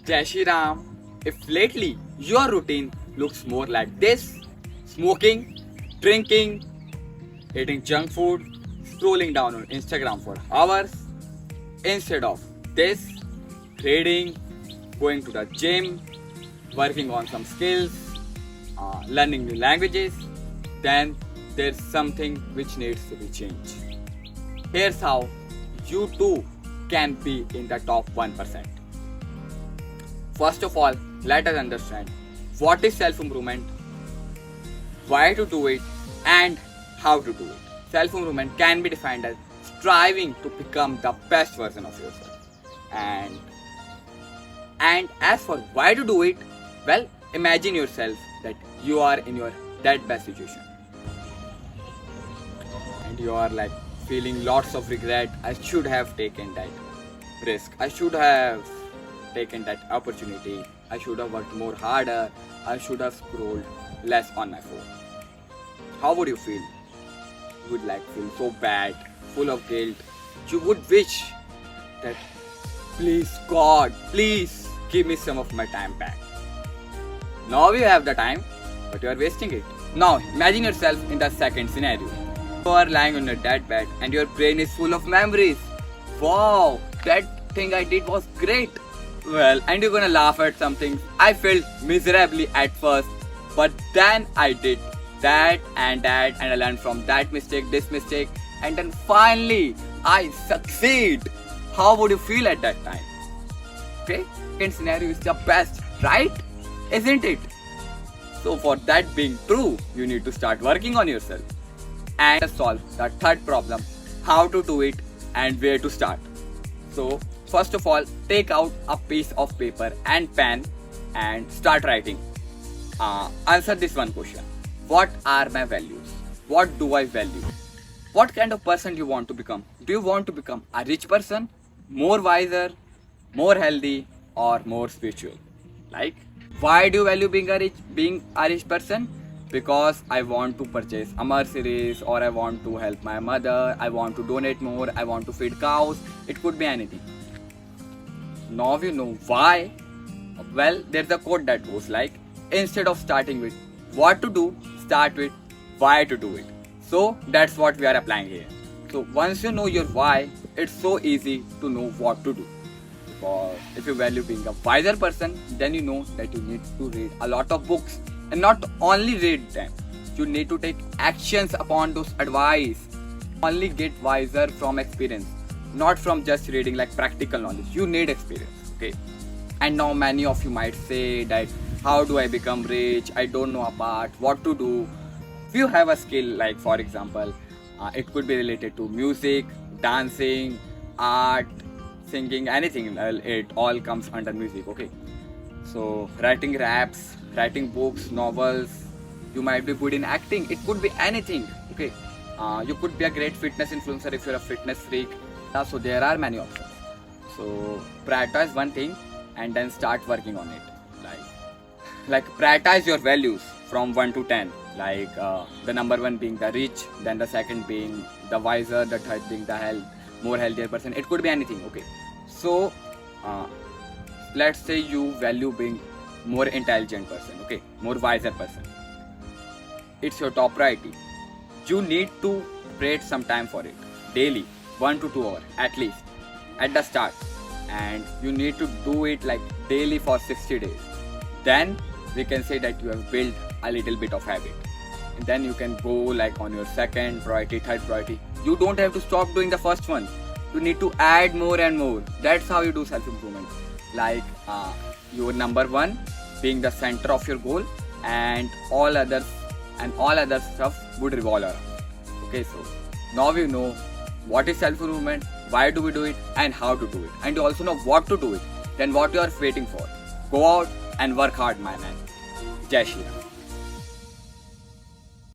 Jai Shri Ram. If lately your routine looks more like this, smoking, drinking, eating junk food, scrolling down on Instagram for hours, instead of this, reading, going to the gym, working on some skills, learning new languages, then there's something which needs to be changed. Here's how you too can be in the top 1%. First of all, let us understand what is self-improvement, why to do it, and how to do it. Self-improvement can be defined as striving to become the best version of yourself. And as for why to do it, well, imagine yourself that you are in your that best situation. And you are like feeling lots of regret. I should have taken that risk. I should have taken that opportunity. I should have worked more harder. I should have scrolled less on my phone. How would you feel? You would like feel so bad, full of guilt. You would wish that please God, please give me some of my time back. Now you have the time, but you are wasting it. Now imagine yourself in the second scenario. You are lying on your deathbed and your brain is full of memories. Wow, that thing I did was great. Well, and you're gonna laugh at something. I felt miserably at first, but then I did that, and I learned from that mistake, this mistake, and then finally I succeed. How would you feel at that time? Okay, second scenario is the best, right? Isn't it? So for that being true, you need to start working on yourself and solve the third problem, how to do it and where to start. So first of all, take out a piece of paper and pen and start writing. Answer this one question. What are my values? What do I value? What kind of person do you want to become? Do you want to become a rich person, more wiser, more healthy, or more spiritual? Like, why do you value being a rich person? Because I want to purchase a Mercedes, or I want to help my mother, I want to donate more, I want to feed cows. It could be anything. Now you know why. Well, there's a quote that goes like, instead of starting with what to do, start with why to do it. So that's what we are applying here. So once you know your why, it's so easy to know what to do. Because if you value being a wiser person, then you know that you need to read a lot of books, and not only read them, you need to take actions upon those advice. Only get wiser from experience, not from just reading like practical knowledge. You need experience, okay? And now many of you might say that, how do I become rich? I don't know about what to do. If you have a skill, like for example, it could be related to music, dancing, art, singing, anything. It all comes under music, okay? So writing raps, writing books, novels. You might be good in acting. It could be anything, okay? You could be a great fitness influencer if you're a fitness freak. So there are many options. So prioritize one thing and then start working on it. Like prioritize your values from 1 to 10. Like the number 1 being the rich, then the second being the wiser, the third being the more healthier person. It could be anything, okay? So let's say you value being more intelligent person, okay? More wiser person. It's your top priority. You need to create some time for it. Daily, 1 to 2 hours at least at the start. And you need to do it like daily for 60 days. Then we can say that you have built a little bit of habit. And then you can go like on your second priority, third priority. You don't have to stop doing the first one. You need to add more and more. That's how you do self-improvement. Like your number 1 being the center of your goal, and all other stuff would revolve around. Okay, so now you know what is self-improvement, why do we do it, and how to do it. And you also know what to do it. Then what you are waiting for? Go out and work hard, my man. Jai Shri Ram.